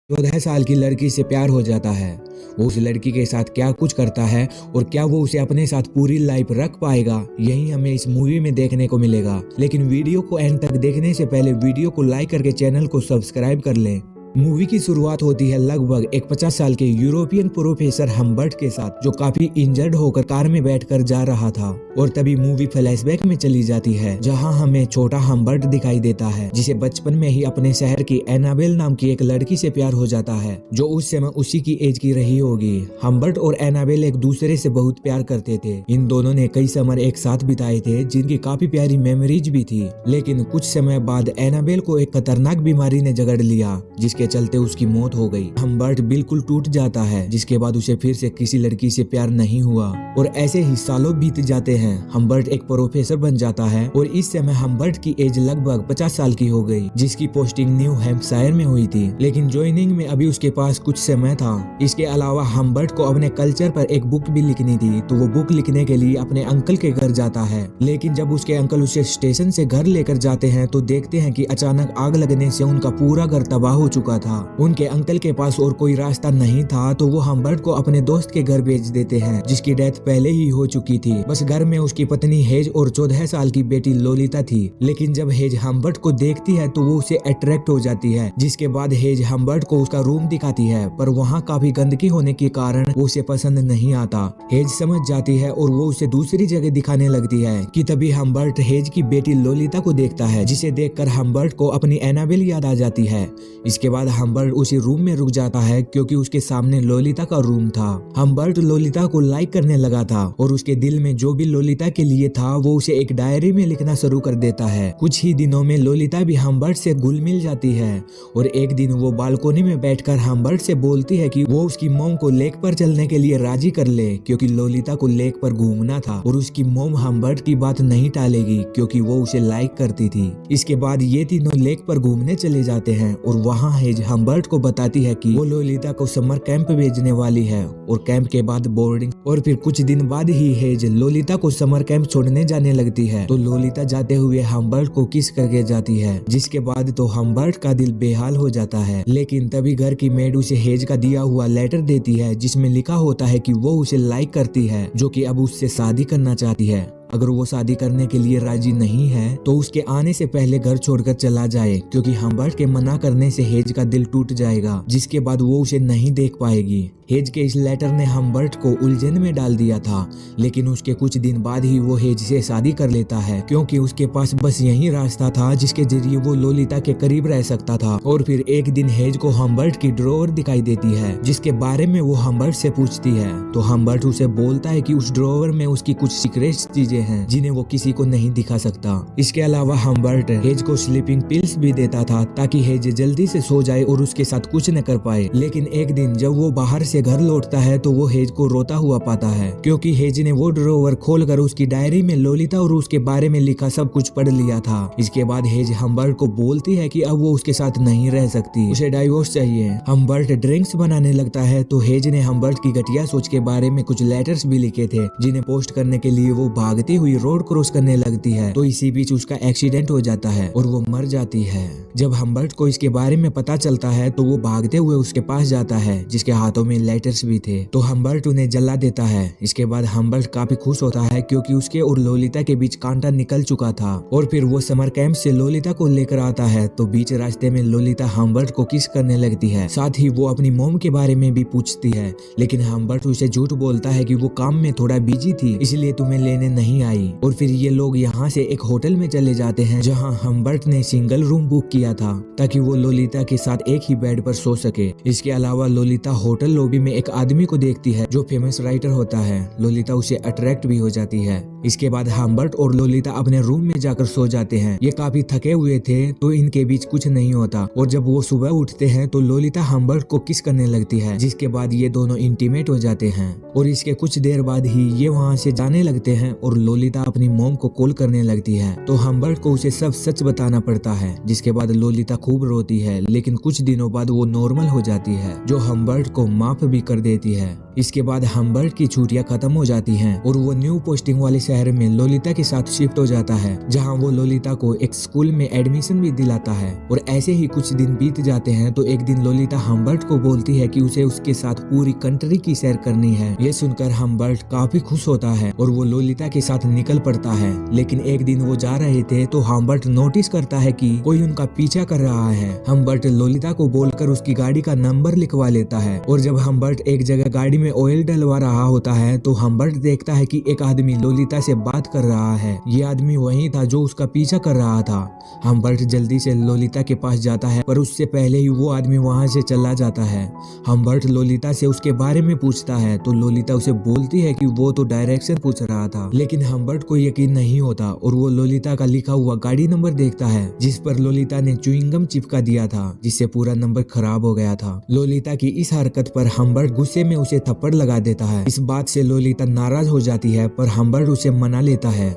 14 साल की लड़की से प्यार हो जाता है। वो उस लड़की के साथ क्या कुछ करता है और क्या वो उसे अपने साथ पूरी लाइफ रख पाएगा, यही हमें इस मूवी में देखने को मिलेगा। लेकिन वीडियो को एंड तक देखने से पहले वीडियो को लाइक करके चैनल को सब्सक्राइब कर लें। मूवी की शुरुआत होती है लगभग एक 50 साल के यूरोपियन प्रोफेसर हम्बर्ट के साथ, जो काफी इंजर्ड होकर कार में बैठकर जा रहा था। और तभी मूवी फ्लैशबैक में चली जाती है, जहां हमें छोटा हम्बर्ट दिखाई देता है, जिसे बचपन में ही अपने शहर की एनाबेल नाम की एक लड़की से प्यार हो जाता है, जो उस समय उसी की एज की रही होगी। हम्बर्ट और एनाबेल एक दूसरे से बहुत प्यार करते थे। इन दोनों ने कई समर एक साथ बिताए थे, जिनकी काफी प्यारी मेमोरीज भी थी। लेकिन कुछ समय बाद एनाबेल को एक खतरनाक बीमारी ने जकड़ लिया, जिसके चलते उसकी मौत हो गई। हम्बर्ट बिल्कुल टूट जाता है, जिसके बाद उसे फिर से किसी लड़की से प्यार नहीं हुआ। और ऐसे ही सालों बीत जाते हैं। हम्बर्ट एक प्रोफेसर बन जाता है और इस समय हम्बर्ट की एज लगभग 50 साल की हो गई, जिसकी पोस्टिंग न्यू हैम्पशायर में हुई थी। लेकिन ज्वाइनिंग में अभी उसके पास कुछ समय था। इसके अलावा हम्बर्ट को अपने कल्चर पर एक बुक भी लिखनी थी, तो वो बुक लिखने के लिए अपने अंकल के घर जाता है। लेकिन जब उसके अंकल उसे स्टेशन से घर लेकर जाते हैं, तो देखते हैं कि अचानक आग लगने से उनका पूरा घर तबाह हो चुका था। उनके अंकल के पास और कोई रास्ता नहीं था, तो वो हम्बर्ट को अपने दोस्त के घर भेज देते हैं, जिसकी डेथ पहले ही हो चुकी थी। बस घर में उसकी पत्नी हेज और 14 साल की बेटी लोलिता थी। लेकिन जब हेज हम्बर्ट को देखती है तो वो उसे अट्रैक्ट हो जाती है, जिसके बाद हेज हम्बर्ट को उसका रूम दिखाती है, पर वहाँ काफी गंदगी होने के कारण वो उसे पसंद नहीं आता। हेज समझ जाती है और वो उसे दूसरी जगह दिखाने लगती है कि तभी हम्बर्ट हेज की बेटी लोलिता को देखता है, जिसे देखकर हम्बर्ट को अपनी एनाबेल याद आ जाती है। इसके बाद हम्बर्ट उसी रूम में रुक जाता है, क्योंकि उसके सामने लोलिता का रूम था। हम्बर्ट लोलिता को लाइक करने लगा था और उसके दिल में जो भी लोलिता के लिए था वो उसे एक डायरी में लिखना शुरू कर देता है। कुछ ही दिनों में लोलिता भी हम्बर्ट से घुल मिल जाती है और एक दिन वो बालकोनी में बैठकर हम्बर्ट से बोलती है कि वो उसकी मोम को लेक पर चलने के लिए राजी कर ले, क्योंकि लोलिता को लेक पर घूमना था और उसकी मोम हम्बर्ट की बात नहीं टालेगी, क्योंकि वो उसे लाइक करती थी। इसके बाद ये तीनों लेक पर घूमने चले जाते हैं और वहाँ हेज हम्बर्ट को बताती है कि वो लोलिता को समर कैंप भेजने वाली है और कैंप के बाद बोर्डिंग। और फिर कुछ दिन बाद ही हेज लोलिता को समर कैंप छोड़ने जाने लगती है, तो लोलिता जाते हुए हम्बर्ट को किस करके जाती है, जिसके बाद तो हम्बर्ट का दिल बेहाल हो जाता है। लेकिन तभी घर की मेड उसे हेज का दिया हुआ लेटर देती है, जिसमें लिखा होता है कि वो उसे लाइक करती है, जो कि अब उससे शादी करना चाहती है। अगर वो शादी करने के लिए राजी नहीं है तो उसके आने से पहले घर छोड़कर चला जाए, क्योंकि हम्बर्ट के मना करने से हेज का दिल टूट जाएगा, जिसके बाद वो उसे नहीं देख पाएगी। हेज के इस लेटर ने हम्बर्ट को उलझन में डाल दिया था, लेकिन उसके कुछ दिन बाद ही वो हेज से शादी कर लेता है, क्योंकि उसके पास बस यही रास्ता था जिसके जरिए वो लोलिता के करीब रह सकता था। और फिर एक दिन हेज को हम्बर्ट की ड्रॉवर दिखाई देती है, जिसके बारे में वो हम्बर्ट से पूछती है, तो हम्बर्ट उसे बोलता है कि उस ड्रॉवर में उसकी कुछ सीक्रेट चीजें हैं, जिन्हें वो किसी को नहीं दिखा सकता। इसके अलावा हम्बर्ट हेज को स्लीपिंग पिल्स भी देता था, ताकि हेज जल्दी से सो जाए और उसके साथ कुछ न कर पाए। लेकिन एक दिन जब वो बाहर से घर लौटता है तो वो हेज को रोता हुआ पाता है, क्योंकि हेज ने वो ड्रॉवर खोलकर उसकी डायरी में लोलिता और उसके बारे में लिखा सब कुछ पढ़ लिया था। इसके बाद हेज हम्बर्ट को बोलती है कि अब वो उसके साथ नहीं रह सकती, उसे डाइवोर्स चाहिए। हम्बर्ट ड्रिंक्स बनाने लगता है, तो हेज ने हम्बर्ट की घटिया सोच के बारे में कुछ लेटर्स भी लिखे थे, जिन्हें पोस्ट करने के लिए वो भागती हुई रोड क्रॉस करने लगती है। तो इसी बीच उसका एक्सीडेंट हो जाता है और वो मर जाती है। जब हम्बर्ट को इसके बारे में पता चलता है तो वो भागते हुए उसके पास जाता है, जिसके हाथों में लेटर्स भी थे, तो हम्बर्ट उन्हें जला देता है। इसके बाद हम्बर्ट काफी खुश होता है, क्योंकि उसके और लोलिता के बीच कांटा निकल चुका था। और फिर वो समर कैंप से लोलिता को लेकर आता है, तो बीच रास्ते में लोलिता हम्बर्ट को किस करने लगती है, साथ ही वो अपनी मोम के बारे में भी पूछती है। लेकिन हम्बर्ट उसे झूठ बोलता है कि वो काम में थोड़ा बिजी थी, इसलिए तुम्हें लेने नहीं आई। और फिर ये लोग यहाँ से एक होटल में चले जाते हैं, जहाँ हम्बर्ट ने सिंगल रूम बुक किया था, ताकि वो लोलिता के साथ एक ही बेड पर सो सके। इसके अलावा लोलिता होटल लॉबी में एक आदमी को देखती है, जो फेमस राइटर होता है। लोलिता उसे अट्रैक्ट भी हो जाती है। इसके बाद हम्बर्ट और लोलिता अपने रूम में जाकर सो जाते हैं। ये काफी थके हुए थे, तो इनके बीच कुछ नहीं होता। और जब वो सुबह उठते हैं तो लोलिता हम्बर्ट को किस करने लगती है, जिसके बाद ये दोनों इंटीमेट हो जाते हैं। और इसके कुछ देर बाद ही ये वहाँ से जाने लगते हैं और लोलिता अपनी मॉम को कॉल करने लगती है तो हम्बर्ट को उसे सब सच बताना पड़ता है, जिसके बाद लोलिता खूब रोती है, लेकिन कुछ दिनों बाद वो नॉर्मल हो जाती है, जो हम्बर्ट को माफ भी कर देती है। इसके बाद हम्बर्ट की छुट्टियां खत्म हो जाती हैं और वो न्यू पोस्टिंग वाले शहर में लोलिता के साथ शिफ्ट हो जाता है, जहां वो लोलिता को एक स्कूल में एडमिशन भी दिलाता है। और ऐसे ही कुछ दिन बीत जाते हैं तो एक दिन लोलिता हम्बर्ट को बोलती है कि उसे उसके साथ पूरी कंट्री की सैर करनी है। ये सुनकर हम्बर्ट काफी खुश होता है और वो लोलिता के साथ निकल पड़ता है। लेकिन एक दिन वो जा रहे थे तो हम्बर्ट नोटिस करता है कि कोई उनका पीछा कर रहा है। हम्बर्ट लोलिता को बोलकर उसकी गाड़ी का नंबर लिखवा लेता है और जब हम्बर्ट एक जगह गाड़ी में ऑयल डलवा रहा होता है तो हम्बर्ट देखता है कि एक आदमी लोलिता से बात कर रहा है। ये आदमी वही था जो उसका पीछा कर रहा था। हम्बर्ट जल्दी से लोलिता के पास जाता है पर उससे पहले ही वो आदमी वहां से चला जाता है। हम्बर्ट लोलिता से उसके बारे में पूछता है तो लोलिता उसे बोलती है कि वो तो डायरेक्शन पूछ रहा था, लेकिन हम्बर्ट को यकीन नहीं होता और वो लोलिता का लिखा हुआ गाड़ी नंबर देखता है जिस पर लोलिता ने च्युइंगम चिपका दिया था, जिससे पूरा नंबर खराब हो गया था। लोलिता की इस हरकत पर हम्बर्ट गुस्से में उसे थप्पड़ लगा देता है। इस बात से लोलिता नाराज हो जाती है पर हम्बर्ट उसे मना लेता है।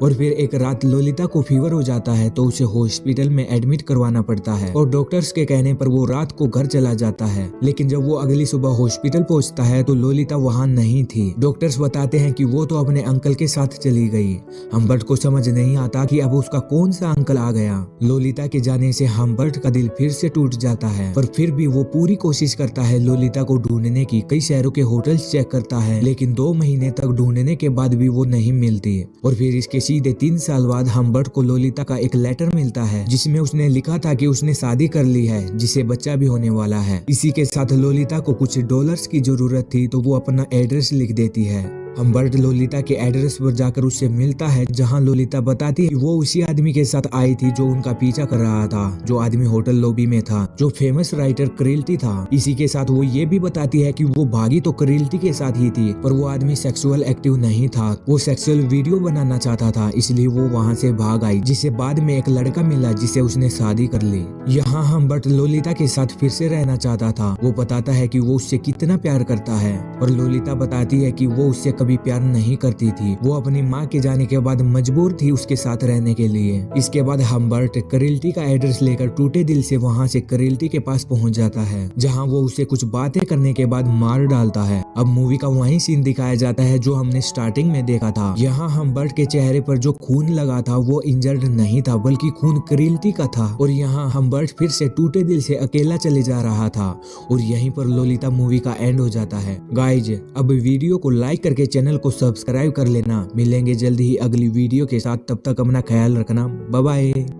और फिर एक रात लोलिता को फीवर हो जाता है तो उसे हॉस्पिटल में एडमिट करवाना पड़ता है और डॉक्टर्स के कहने पर वो रात को घर चला जाता है। लेकिन जब वो अगली सुबह हॉस्पिटल पहुंचता है तो लोलिता वहां नहीं थी। डॉक्टर्स बताते हैं कि वो तो अपने अंकल के साथ चली गई। हम्बर्ट को समझ नहीं आता कि अब उसका कौन सा अंकल आ गया। लोलिता के जाने से हम्बर्ट का दिल फिर से टूट जाता है, पर फिर भी वो पूरी कोशिश करता है लोलिता को ढूंढने की। कई शहरों के होटल्स चेक करता है, लेकिन 2 महीने तक ढूंढने के बाद भी वो नहीं मिलती। और फिर इसके सीधे 3 साल बाद हम्बर्ट को लोलिता का एक लेटर मिलता है जिसमें उसने लिखा था कि उसने शादी कर ली है, जिसे बच्चा भी होने वाला है। इसी के साथ लोलिता को कुछ डॉलर्स की जरूरत थी तो वो अपना एड्रेस लिख देती है। हम्बर्ट लोलिता के एड्रेस पर जाकर उससे मिलता है, जहां लोलिता बताती है कि वो उसी आदमी के साथ आई थी जो उनका पीछा कर रहा था, जो आदमी होटल लॉबी में था, जो फेमस राइटर क्रिल्टी था। इसी के साथ वो ये भी बताती है कि वो भागी तो क्रिल्टी के साथ ही थी, पर वो आदमी सेक्सुअल एक्टिव नहीं था, वो सेक्सुअल वीडियो बनाना चाहता था, इसलिए वो वहाँ से भाग आई, जिसे बाद में एक लड़का मिला जिसे उसने शादी कर ली। यहाँ हम्बर्ट लोलिता के साथ फिर से रहना चाहता था। वो बताता है कि वो उससे कितना प्यार करता है और लोलिता बताती है कि वो उससे कभी प्यार नहीं करती थी। वो अपनी माँ के जाने के बाद मजबूर थी उसके साथ रहने के लिए। इसके बाद हम्बर्ट क्रिल्टी का एड्रेस लेकर टूटे दिल से वहाँ से क्रिल्टी के पास पहुँच जाता है, जहाँ वो उसे कुछ बातें करने के बाद मार डालता है। अब मूवी का वही सीन दिखाया जाता है जो हमने स्टार्टिंग में देखा था। यहाँ हम्बर्ट के चेहरे पर जो खून लगा था वो इंजर्ड नहीं था, बल्कि खून क्रिल्टी का था। और यहाँ हम्बर्ट फिर से टूटे दिल से अकेला चले जा रहा था और यहीं पर लोलिता मूवी का एंड हो जाता है। गाइज, अब वीडियो को लाइक करके चैनल को सब्सक्राइब कर लेना। मिलेंगे जल्दी ही अगली वीडियो के साथ, तब तक अपना ख्याल रखना। Bye bye.